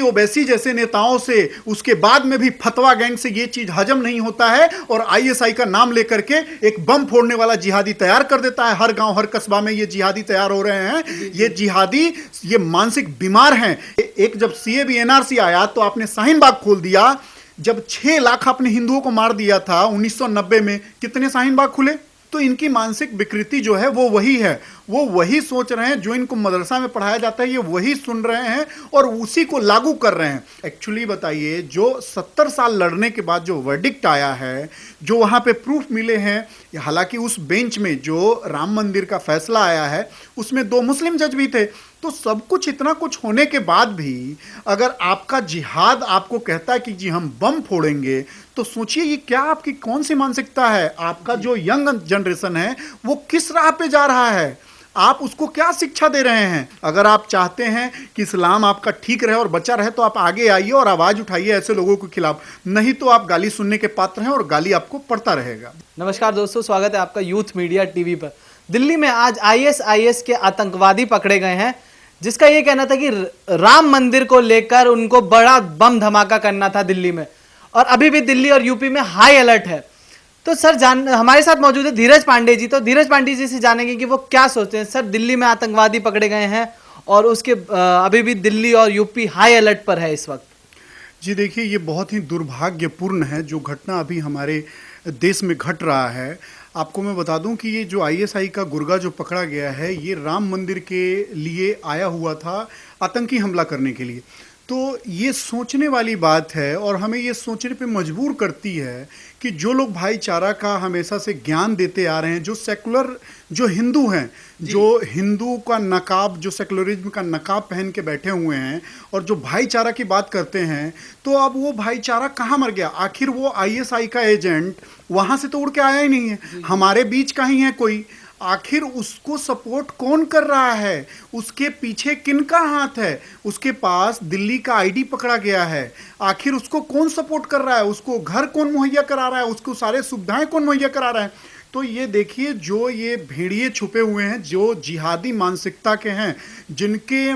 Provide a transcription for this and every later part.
ओवैसी जैसे नेताओं से, उसके बाद में भी फतवा गैंग से ये चीज हजम नहीं होता है और आईएसआई का नाम लेकर के एक बम फोड़ने वाला जिहादी तैयार कर देता है। हर गांव हर कस्बा में ये जिहादी तैयार हो रहे हैं। ये जिहादी ये मानसिक बीमार हैं। एक जब सीएबी एनआरसी आया तो आपने शाहीन बाग खोल दिया। जब 6 लाख आपने हिंदुओं को मार दिया था 1990 में, कितने शाहीन बाग खुले? तो इनकी मानसिक विकृति जो है वो वही है। वो वही सोच रहे हैं जो इनको मदरसा में पढ़ाया जाता है, ये वही सुन रहे हैं और उसी को लागू कर रहे हैं। एक्चुअली बताइए, जो 70 साल लड़ने के बाद जो वर्डिक्ट आया है, जो वहां पे प्रूफ मिले हैं, हालांकि उस बेंच में जो राम मंदिर का फैसला आया है उसमें 2 मुस्लिम जज भी थे। तो सब कुछ इतना कुछ होने के बाद भी अगर आपका जिहाद आपको कहता है कि जी हम बम फोड़ेंगे, तो सोचिए ये क्या आपकी कौन सी मानसिकता है? आपका जो यंग जनरेशन है वो किस राह पे जा रहा है? आप उसको क्या शिक्षा दे रहे हैं? अगर आप चाहते हैं कि इस्लाम आपका ठीक रहे और बचा रहे तो आप आगे आइए और आवाज उठाइए ऐसे लोगों के खिलाफ, नहीं तो आप गाली सुनने के पात्र हैं और गाली आपको पड़ता रहेगा। नमस्कार दोस्तों, स्वागत है आपका यूथ मीडिया टीवी पर। दिल्ली में आज आईएसआईएस के आतंकवादी पकड़े गए हैं, जिसका ये कहना था कि राम मंदिर को लेकर उनको बड़ा बम धमाका करना था दिल्ली में, और अभी भी दिल्ली और यूपी में हाई अलर्ट है। तो सर हमारे साथ मौजूद है धीरज पांडे जी। तो धीरज पांडे जी से जानेंगे कि वो क्या सोचते हैं। सर, दिल्ली में आतंकवादी पकड़े गए हैं और उसके अभी भी दिल्ली और यूपी हाई अलर्ट पर है इस वक्त। जी देखिए, ये बहुत ही दुर्भाग्यपूर्ण है जो घटना अभी हमारे देश में घट रहा है। आपको मैं बता दूं कि ये जो आईएसआई का गुर्गा जो पकड़ा गया है, ये राम मंदिर के लिए आया हुआ था, आतंकी हमला करने के लिए। तो ये सोचने वाली बात है और हमें ये सोचने पे मजबूर करती है कि जो लोग भाईचारा का हमेशा से ज्ञान देते आ रहे हैं, जो सेकुलर जो हिंदू हैं, जो हिंदू का नकाब, जो सेकुलरिज्म का नकाब पहन के बैठे हुए हैं और जो भाईचारा की बात करते हैं, तो अब वो भाईचारा कहाँ मर गया? आखिर वो आईएसआई का एजेंट वहाँ से तो उड़ के आया ही नहीं है, हमारे बीच का ही है कोई। आखिर उसको सपोर्ट कौन कर रहा है? उसके पीछे किनका हाथ है? उसके पास दिल्ली का आईडी पकड़ा गया है, आखिर उसको कौन सपोर्ट कर रहा है? उसको घर कौन मुहैया करा रहा है? उसको सारे सुविधाएं कौन मुहैया करा रहा है? तो ये देखिए, जो ये भेड़िए छुपे हुए हैं, जो जिहादी मानसिकता के हैं, जिनके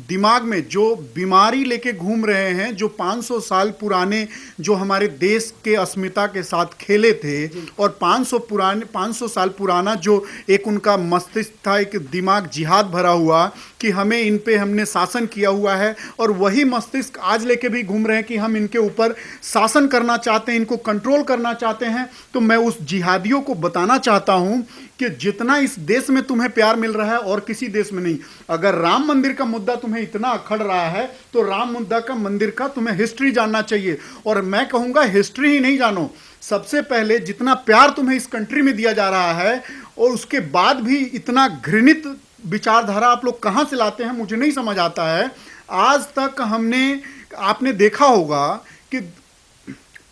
दिमाग में जो बीमारी लेके घूम रहे हैं, जो 500 साल पुराने जो हमारे देश के अस्मिता के साथ खेले थे, और 500 साल पुराना जो एक उनका मस्तिष्क था, एक दिमाग जिहाद भरा हुआ कि हमें इन पे हमने शासन किया हुआ है, और वही मस्तिष्क आज लेके भी घूम रहे हैं कि हम इनके ऊपर शासन करना चाहते हैं, इनको कंट्रोल करना चाहते हैं। तो मैं उस जिहादियों को बताना चाहता हूं कि जितना इस देश में तुम्हें प्यार मिल रहा है और किसी देश में नहीं। अगर राम मंदिर का मुद्दा तुम्हें इतना अखड़ रहा है तो राम मुद्दा का मंदिर का तुम्हें हिस्ट्री जानना चाहिए। और मैं कहूंगा हिस्ट्री ही नहीं जानो, सबसे पहले जितना प्यार तुम्हें इस कंट्री में दिया जा रहा है और उसके बाद भी इतना घृणित विचारधारा आप लोग कहां से लाते हैं, मुझे नहीं समझ आता है। आज तक आपने देखा होगा कि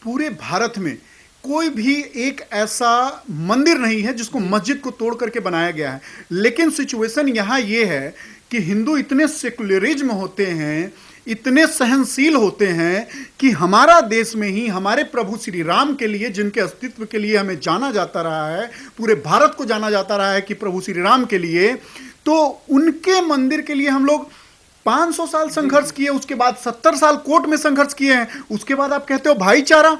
पूरे भारत में कोई भी एक ऐसा मंदिर नहीं है जिसको मस्जिद को तोड़ करके बनाया गया है। लेकिन सिचुएशन यहाँ ये है कि हिंदू इतने सेकुलरिज्म होते हैं, इतने सहनशील होते हैं कि हमारा देश में ही हमारे प्रभु श्री राम के लिए, जिनके अस्तित्व के लिए हमें जाना जाता रहा है, पूरे भारत को जाना जाता रहा है कि प्रभु श्री राम के लिए, तो उनके मंदिर के लिए हम लोग 500 साल संघर्ष किए, उसके बाद 70 साल कोर्ट में संघर्ष किए हैं, उसके बाद आप कहते हो भाईचारा।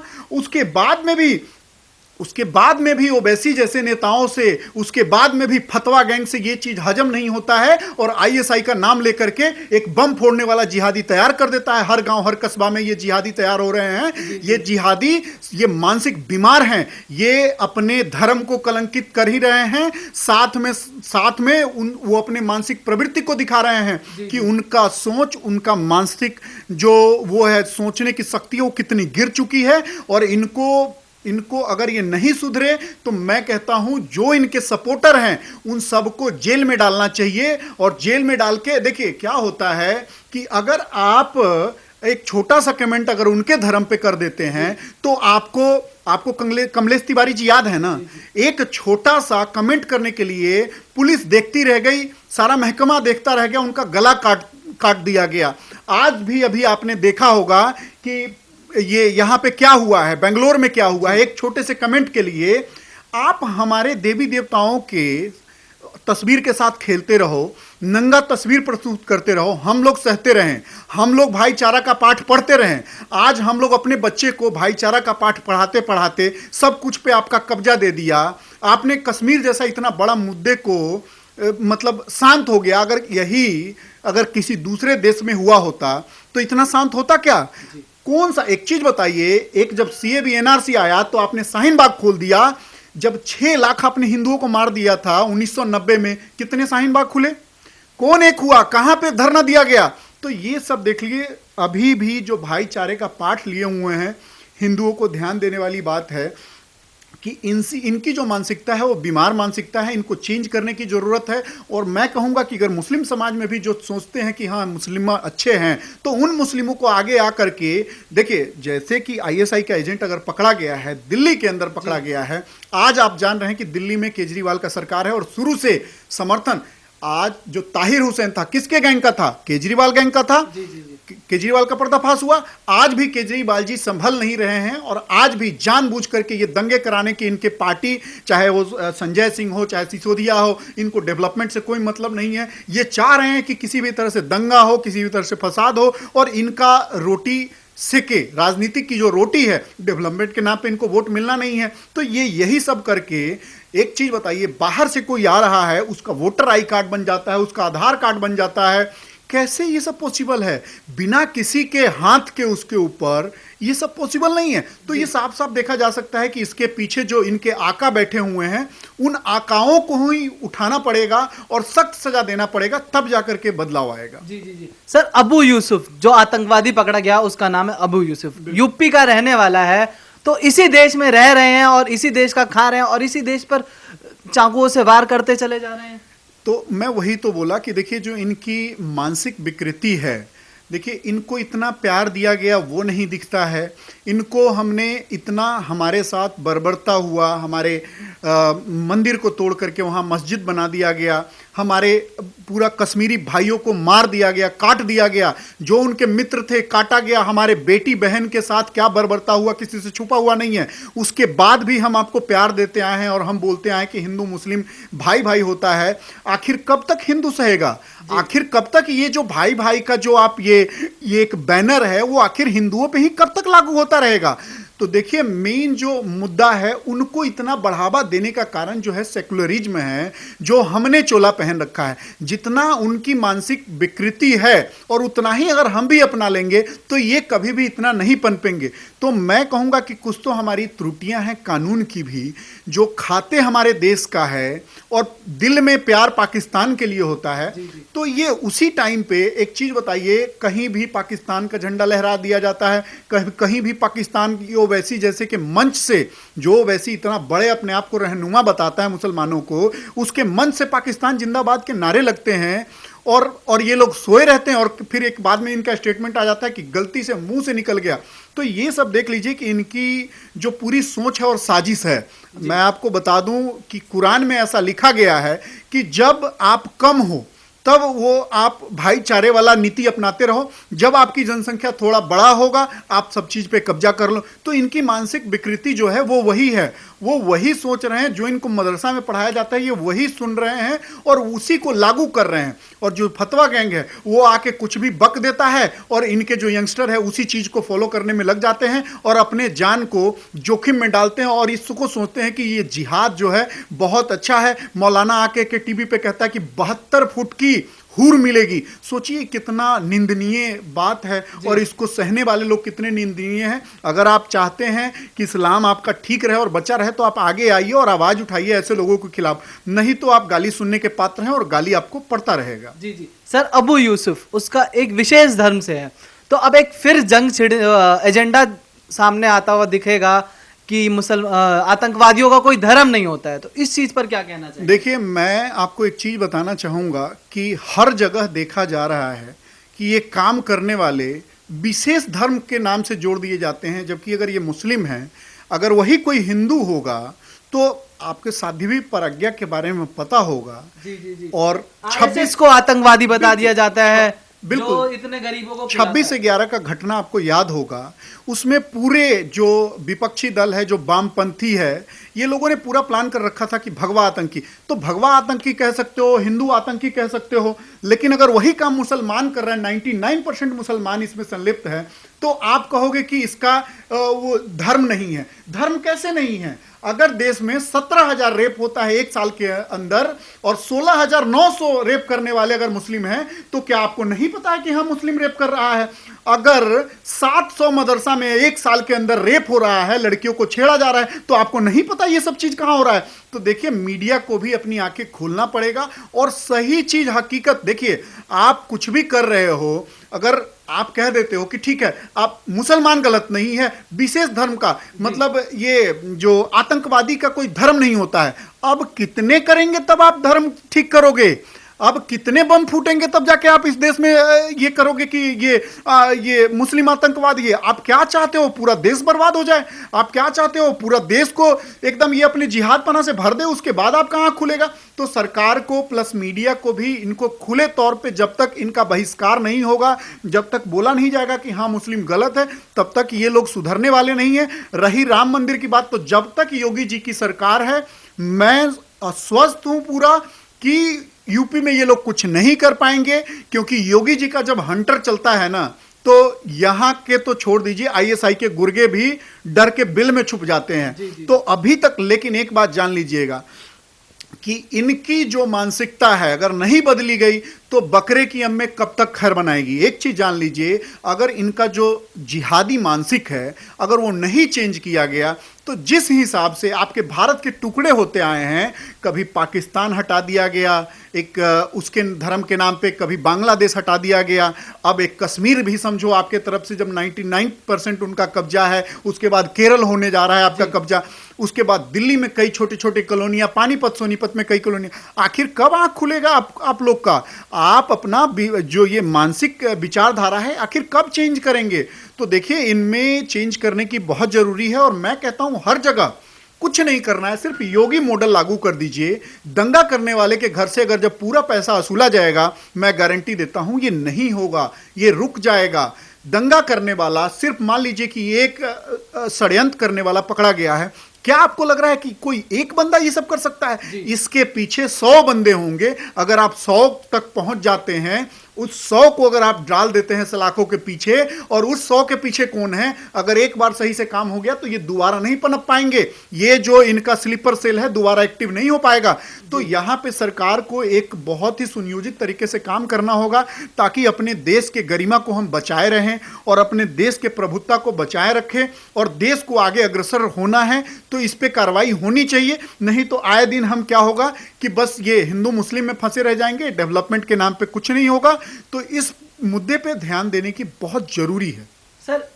उसके बाद में भी ओवैसी जैसे नेताओं से, उसके बाद में भी फतवा गैंग से ये चीज हजम नहीं होता है और आईएसआई का नाम लेकर के एक बम फोड़ने वाला जिहादी तैयार कर देता है। हर गांव हर कस्बा में ये जिहादी तैयार हो रहे हैं। ये जिहादी ये मानसिक बीमार हैं, ये अपने धर्म को कलंकित कर ही रहे हैं, साथ में वो अपने मानसिक प्रवृत्ति को दिखा रहे हैं कि उनका सोच, उनका मानसिक जो वो है सोचने की शक्ति वो कितनी गिर चुकी है। और इनको अगर ये नहीं सुधरे तो मैं कहता हूं जो इनके सपोर्टर हैं उन सबको जेल में डालना चाहिए। और जेल में डाल के देखिए क्या होता है कि अगर आप एक छोटा सा कमेंट अगर उनके धर्म पे कर देते हैं तो आपको कमलेश तिवारी जी याद है ना, एक छोटा सा कमेंट करने के लिए पुलिस देखती रह गई, सारा महकमा देखता रह गया, उनका गला काट दिया गया। आज भी अभी आपने देखा होगा कि ये यहां पे क्या हुआ है, बेंगलोर में क्या हुआ है, एक छोटे से कमेंट के लिए आप हमारे देवी देवताओं के तस्वीर के साथ खेलते रहो, नंगा तस्वीर प्रस्तुत करते रहो, हम लोग सहते रहें, हम लोग भाईचारा का पाठ पढ़ते रहें। आज हम लोग अपने बच्चे को भाईचारा का पाठ पढ़ाते पढ़ाते सब कुछ पे आपका कब्जा दे दिया। आपने कश्मीर जैसा इतना बड़ा मुद्दे को मतलब शांत हो गया। अगर किसी दूसरे देश में हुआ होता तो इतना शांत होता क्या? कौन सा एक चीज बताइए, एक जब सीएबी एनआरसी आया तो आपने शाहीन बाग खोल दिया। जब 6 लाख आपने हिंदुओं को मार दिया था 1990 में, कितने शाहीन बाग खुले? कौन एक हुआ? कहां पे धरना दिया गया? तो ये सब देख लिए। अभी भी जो भाईचारे का पाठ लिए हुए हैं, हिंदुओं को ध्यान देने वाली बात है कि इनकी जो मानसिकता है वो बीमार मानसिकता है, इनको चेंज करने की जरूरत है। और मैं कहूंगा कि अगर मुस्लिम समाज में भी जो सोचते हैं कि हाँ मुस्लिम अच्छे हैं, तो उन मुस्लिमों को आगे आकर के देखिए, जैसे कि आईएसआई का एजेंट अगर पकड़ा गया है, दिल्ली के अंदर पकड़ा गया है। आज आप जान रहे हैं कि दिल्ली में केजरीवाल का सरकार है और शुरू से समर्थन। आज जो ताहिर हुसैन था किसके गैंग का था? केजरीवाल गैंग का था। केजरीवाल का पर्दाफाश हुआ। आज भी केजरीवाल जी संभल नहीं रहे हैं और आज भी जानबूझ करके ये दंगे कराने की इनके पार्टी, चाहे वो संजय सिंह हो चाहे सिसोदिया हो, इनको डेवलपमेंट से कोई मतलब नहीं है। ये चाह रहे हैं कि किसी भी तरह से दंगा हो, किसी भी तरह से फसाद हो और इनका रोटी सेके। राजनीतिक की जो रोटी है, डेवलपमेंट के नाम पे इनको वोट मिलना नहीं है। तो ये यही सब करके, एक चीज बताइए, बाहर से कोई आ रहा है, उसका वोटर आई कार्ड बन जाता है, उसका आधार कार्ड बन जाता है। कैसे ये सब पॉसिबल है? बिना किसी के हाथ के उसके ऊपर ये सब पॉसिबल नहीं है। तो ये साफ साफ देखा जा सकता है कि इसके पीछे जो इनके आका बैठे हुए हैं, उन आकाओं को ही उठाना पड़ेगा और सख्त सजा देना पड़ेगा, तब जाकर के बदलाव आएगा। जी जी जी सर, अबू यूसुफ जो आतंकवादी पकड़ा गया, उसका नाम है अबू यूसुफ, यूपी का रहने वाला है। तो इसी देश में रह रहे हैं और इसी देश का खा रहे हैं और इसी देश पर चाकुओं से वार करते चले जा रहे हैं। तो मैं वही तो बोला कि देखिए, जो इनकी मानसिक विकृति है, देखिए इनको इतना प्यार दिया गया वो नहीं दिखता है। इनको हमने इतना हमारे साथ बर्बरता हुआ, हमारे मंदिर को तोड़ करके वहाँ मस्जिद बना दिया गया, हमारे पूरा कश्मीरी भाइयों को मार दिया गया, काट दिया गया, जो उनके मित्र थे काटा गया, हमारे बेटी बहन के साथ क्या बर्बरता हुआ किसी से छुपा हुआ नहीं है। उसके बाद भी हम आपको प्यार देते आए हैं और हम बोलते आए कि हिंदू मुस्लिम भाई भाई होता है। आखिर कब तक हिंदू सहेगा? आखिर कब तक ये जो भाई भाई का जो आप ये एक बैनर है, वो आखिर हिंदुओं पे ही कब तक लागू होता रहेगा? तो देखिए, मेन जो मुद्दा है, उनको इतना बढ़ावा देने का कारण जो है सेकुलरिज्म है, जो हमने चोला पहन रखा है। जितना उनकी मानसिक विकृति है और उतना ही अगर हम भी अपना लेंगे तो ये कभी भी इतना नहीं पनपेंगे। तो मैं कहूंगा कि कुछ तो हमारी त्रुटियां हैं कानून की भी, जो खाते हमारे देश का है और दिल में प्यार पाकिस्तान के लिए होता है। तो ये उसी टाइम पे एक चीज बताइए, कहीं भी पाकिस्तान का झंडा लहरा दिया जाता है, कहीं भी पाकिस्तान की वैसी, जैसे कि मंच से जो वैसी इतना बड़े अपने आप को रहनुमा बताता है मुसलमानों को, उसके मंच से पाकिस्तान जिंदाबाद के नारे लगते हैं और ये लोग सोए रहते हैं और फिर एक बाद में इनका स्टेटमेंट आ जाता है कि गलती से मुंह से निकल गया। तो ये सब देख लीजिए कि इनकी जो पूरी सोच है और साजिश है। मैं आपको बता दूं कि कुरान में ऐसा लिखा गया है कि जब आप कम हो तब वो आप भाईचारे वाला नीति अपनाते रहो, जब आपकी जनसंख्या थोड़ा बड़ा होगा आप सब चीज पे कब्जा कर लो। तो इनकी मानसिक विकृति जो है वो वही है, वो वही सोच रहे हैं, जो इनको मदरसा में पढ़ाया जाता है ये वही सुन रहे हैं और उसी को लागू कर रहे हैं। और जो फतवा गैंग है वो आके कुछ भी बक देता है और इनके जो यंगस्टर है उसी चीज को फॉलो करने में लग जाते हैं और अपने जान को जोखिम में डालते हैं और इसको सोचते हैं कि ये जिहाद जो है बहुत अच्छा है। मौलाना आके के टीवी पे कहता है कि 72 फुट की हूर मिलेगी। सोचिए कितना निंदनीय बात है और इसको सहने वाले लोग कितने निंदनीय हैं। अगर आप चाहते हैं कि इस्लाम आपका ठीक रहे और बचा रहे तो आप आगे आइए और आवाज उठाइए ऐसे लोगों के खिलाफ, नहीं तो आप गाली सुनने के पात्र हैं और गाली आपको पड़ता रहेगा। जी जी सर, अबू यूसुफ उसका एक विशेष धर्म से है, तो अब एक फिर जंग एजेंडा सामने आता हुआ दिखेगा कि आतंकवादियों का कोई धर्म नहीं होता है। तो इस चीज पर क्या कहना चाहिए? देखिए, मैं आपको एक चीज बताना चाहूंगा कि हर जगह देखा जा रहा है कि ये काम करने वाले विशेष धर्म के नाम से जोड़ दिए जाते हैं, जबकि अगर ये मुस्लिम हैं, अगर वही कोई हिंदू होगा तो आपके साध्वी प्रज्ञा के बारे में पता होगा। जी जी जी। और 26 को आतंकवादी बता दिया जाता है, बिल्कुल। जो इतने गरीबों को खिलाता 26/11 का घटना आपको याद होगा, उसमें पूरे जो विपक्षी दल है, जो वामपंथी है, ये लोगों ने पूरा प्लान कर रखा था कि भगवा आतंकी, तो भगवा आतंकी कह सकते हो, हिंदू आतंकी कह सकते हो, लेकिन अगर वही काम मुसलमान कर रहे हैं, 99% मुसलमान इसमें संलिप्त है, तो आप कहोगे कि इसका वो धर्म नहीं है। धर्म कैसे नहीं है? अगर देश में 17,000 रेप होता है एक साल के अंदर और 16,900 रेप करने वाले अगर मुस्लिम हैं, तो क्या आपको नहीं पता है कि हाँ मुस्लिम रेप कर रहा है? अगर 700 मदरसा में एक साल के अंदर रेप हो रहा है, लड़कियों को छेड़ा जा रहा है, तो आपको नहीं पता ये सब चीज कहां हो रहा है? तो देखिए, मीडिया को भी अपनी आंखें खोलना पड़ेगा और सही चीज, हकीकत, देखिए आप कुछ भी कर रहे हो, अगर आप कह देते हो कि ठीक है आप मुसलमान गलत नहीं है, विशेष धर्म का मतलब ये जो आतंकवादी का कोई धर्म नहीं होता है, अब कितने करेंगे तब आप धर्म ठीक करोगे? अब कितने बम फूटेंगे तब जाके आप इस देश में ये करोगे कि ये मुस्लिम आतंकवादी है? आप क्या चाहते हो? पूरा देश बर्बाद हो जाए? आप क्या चाहते हो? पूरा देश को एकदम ये अपने जिहाद पना से भर दे, उसके बाद आप कहां खुलेगा? तो सरकार को प्लस मीडिया को भी इनको खुले तौर पे जब तक इनका बहिष्कार नहीं होगा, जब तक बोला नहीं जाएगा कि हाँ मुस्लिम गलत है, तब तक ये लोग सुधरने वाले नहीं है। रही राम मंदिर की बात, तो जब तक योगी जी की सरकार है, मैं आश्वस्त हूं पूरा कि यूपी में ये लोग कुछ नहीं कर पाएंगे, क्योंकि योगी जी का जब हंटर चलता है ना, तो यहां के तो छोड़ दीजिए, आईएसआई के गुर्गे भी डर के बिल में छुप जाते हैं। जी। तो अभी तक, लेकिन एक बात जान लीजिएगा कि इनकी जो मानसिकता है अगर नहीं बदली गई तो बकरे की अम्में कब तक खैर बनाएगी। एक चीज जान लीजिए, अगर इनका जो जिहादी मानसिक है अगर वो नहीं चेंज किया गया, तो जिस हिसाब से आपके भारत के टुकड़े होते आए हैं, कभी पाकिस्तान हटा दिया गया एक उसके धर्म के नाम पे, कभी बांग्लादेश हटा दिया गया, अब एक कश्मीर भी समझो आपके तरफ से जब 99% उनका कब्जा है, उसके बाद केरल होने जा रहा है आपका कब्जा, उसके बाद दिल्ली में कई छोटे छोटे कॉलोनियां, पानीपत सोनीपत में कई कॉलोनियां। आखिर कब आंख खुलेगा आप लोग का? आप अपना जो ये मानसिक विचारधारा है आखिर कब चेंज करेंगे? तो देखिए, इनमें चेंज करने की बहुत जरूरी है और मैं कहता हूं हर जगह कुछ नहीं करना है, सिर्फ योगी मॉडल लागू कर दीजिए। दंगा करने वाले के घर से अगर जब पूरा पैसा वसूला जाएगा, मैं गारंटी देता हूं ये नहीं होगा, ये रुक जाएगा। दंगा करने वाला, सिर्फ मान लीजिए कि एक षड्यंत्र करने वाला पकड़ा गया है, क्या आपको लग रहा है कि कोई एक बंदा ये सब कर सकता है? इसके पीछे 100 बंदे होंगे। अगर आप 100 तक पहुंच जाते हैं, उस 100 को अगर आप डाल देते हैं सलाखों के पीछे, और उस 100 के पीछे कौन है, अगर एक बार सही से काम हो गया तो ये दोबारा नहीं पनप पाएंगे। ये जो इनका स्लीपर सेल है दोबारा एक्टिव नहीं हो पाएगा। तो यहां पे सरकार को एक बहुत ही सुनियोजित तरीके से काम करना होगा, ताकि अपने देश के गरिमा को हम बचाए रहें और अपने देश के प्रभुत्ता को बचाए रखें, और देश को आगे अग्रसर होना है तो इस पे कार्रवाई होनी चाहिए। नहीं तो आए दिन हम क्या होगा कि बस ये हिंदू मुस्लिम में फंसे रह जाएंगे, डेवलपमेंट के नाम पे कुछ नहीं होगा। तो इस मुद्दे पे ध्यान देने की बहुत जरूरी है। सर,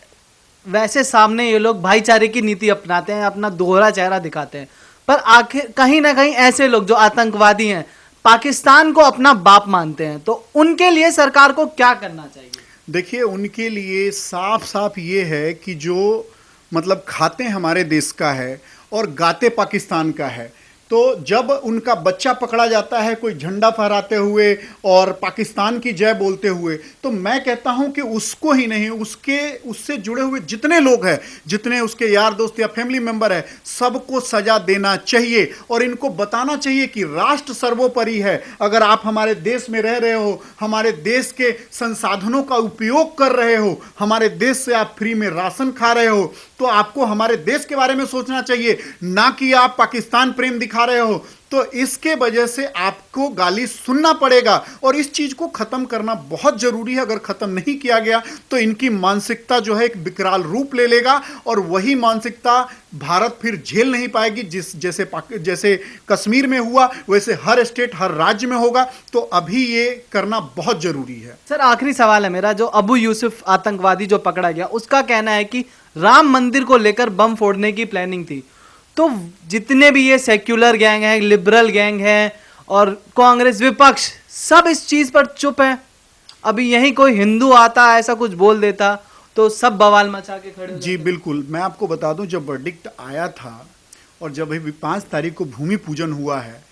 वैसे सामने ये लोग भाईचारे की नीति अपनाते हैं, अपना दोहरा चेहरा दिखाते हैं, पर आखिर कहीं ना कहीं ऐसे लोग जो आतंकवादी हैं, पाकिस्तान को अपना बाप मानते हैं, तो उनके लिए सरकार को क्या करना चाहिए? देखिए, उनके लिए साफ साफ ये है कि जो मतलब खाते हमारे देश का है और गाते पाकिस्तान का है, तो जब उनका बच्चा पकड़ा जाता है कोई झंडा फहराते हुए और पाकिस्तान की जय बोलते हुए, तो मैं कहता हूं कि उसको ही नहीं, उससे जुड़े हुए जितने लोग हैं, जितने उसके यार दोस्त या फैमिली मेंबर है, सबको सजा देना चाहिए और इनको बताना चाहिए कि राष्ट्र सर्वोपरि है। अगर आप हमारे देश में रह रहे हो, हमारे देश के संसाधनों का उपयोग कर रहे हो, हमारे देश से आप फ्री में राशन खा रहे हो, तो आपको हमारे देश के बारे में सोचना चाहिए, ना कि आप पाकिस्तान प्रेम दिखा रहे हो। तो इसके वजह से आपको गाली सुनना पड़ेगा और इस चीज को खत्म करना बहुत जरूरी है। अगर खत्म नहीं किया गया तो इनकी मानसिकता जो है एक विकराल रूप ले लेगा और वही मानसिकता भारत फिर झेल नहीं पाएगी। जैसे कश्मीर में हुआ वैसे हर स्टेट, हर राज्य में होगा। तो अभी ये करना बहुत जरूरी है। सर, आखिरी सवाल है मेरा, जो अबू यूसुफ आतंकवादी जो पकड़ा गया, उसका कहना है कि राम मंदिर को लेकर बम फोड़ने की प्लानिंग थी। तो जितने भी ये सेक्युलर गैंग है, लिबरल गैंग है और कांग्रेस विपक्ष, सब इस चीज पर चुप है। अभी यही कोई हिंदू आता ऐसा कुछ बोल देता तो सब बवाल मचा के खड़े हो जी जाते। बिल्कुल, मैं आपको बता दूं, जब वर्डिक्ट आया था और जब अभी 5 तारीख को भूमि पूजन हुआ है,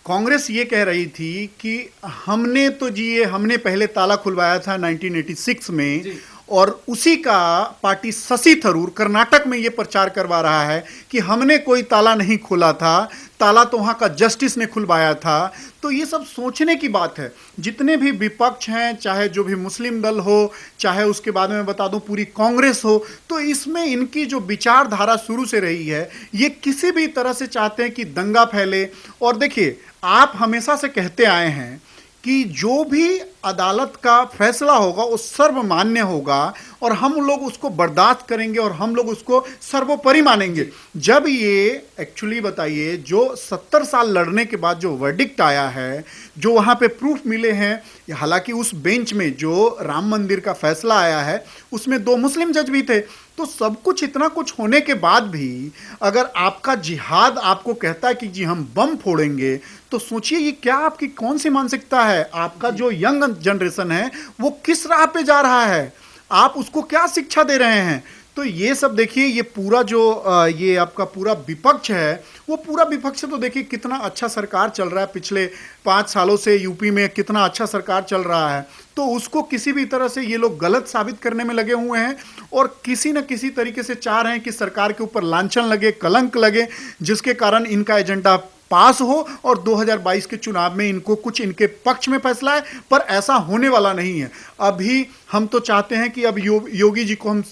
कांग्रेस ये कह रही थी कि हमने पहले ताला खुलवाया था 1986 में, और उसी का पार्टी शशि थरूर कर्नाटक में ये प्रचार करवा रहा है कि हमने कोई ताला नहीं खोला था, ताला तो वहाँ का जस्टिस ने खुलवाया था। तो ये सब सोचने की बात है। जितने भी विपक्ष हैं, चाहे जो भी मुस्लिम दल हो, चाहे उसके बाद में बता दूं पूरी कांग्रेस हो, तो इसमें इनकी जो विचारधारा शुरू से रही है, ये किसी भी तरह से चाहते हैं कि दंगा फैले। और देखिए, आप हमेशा से कहते आए हैं कि जो भी अदालत का फैसला होगा वो सर्वमान्य होगा और हम लोग उसको बर्दाश्त करेंगे और हम लोग उसको सर्वोपरि मानेंगे। जब ये एक्चुअली बताइए, जो 70 साल लड़ने के बाद जो वर्डिक्ट आया है, जो वहाँ पे प्रूफ मिले हैं, हालांकि उस बेंच में जो राम मंदिर का फैसला आया है उसमें 2 मुस्लिम जज भी थे, तो सब कुछ इतना कुछ होने के बाद भी अगर आपका जिहाद आपको कहता है कि जी हम बम फोड़ेंगे, तो सोचिए ये क्या आपकी कौन सी मानसिकता है। आपका जो यंग जनरेशन है वो किस राह पे जा रहा है, आप उसको क्या शिक्षा दे रहे हैं। तो ये सब देखिए, ये पूरा जो ये आपका पूरा विपक्ष है, वो पूरा विपक्ष तो देखिए कितना अच्छा सरकार चल रहा है, पिछले 5 सालों से यूपी में कितना अच्छा सरकार चल रहा है, तो उसको किसी भी तरह से ये लोग गलत साबित करने में लगे हुए हैं और किसी न किसी तरीके से चाह रहे हैं कि सरकार के ऊपर लांछन लगे, कलंक लगे, जिसके कारण इनका एजेंडा पास हो और 2022 के चुनाव में इनको कुछ इनके पक्ष में फैसला है। पर ऐसा होने वाला नहीं है। अभी हम तो चाहते हैं कि अब योगी जी को हम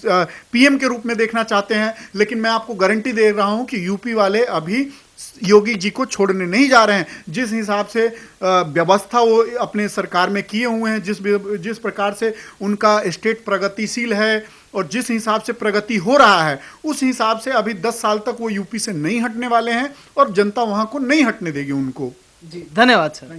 पीएम के रूप में देखना चाहते हैं, लेकिन मैं आपको गारंटी दे रहा हूं कि यूपी वाले अभी योगी जी को छोड़ने नहीं जा रहे हैं। जिस हिसाब से व्यवस्था वो अपने सरकार में किए हुए हैं, जिस प्रकार से उनका स्टेट प्रगतिशील है और जिस हिसाब से प्रगति हो रहा है, उस हिसाब से अभी 10 साल तक वो यूपी से नहीं हटने वाले हैं और जनता वहां को नहीं हटने देगी उनको। जी, धन्यवाद सर।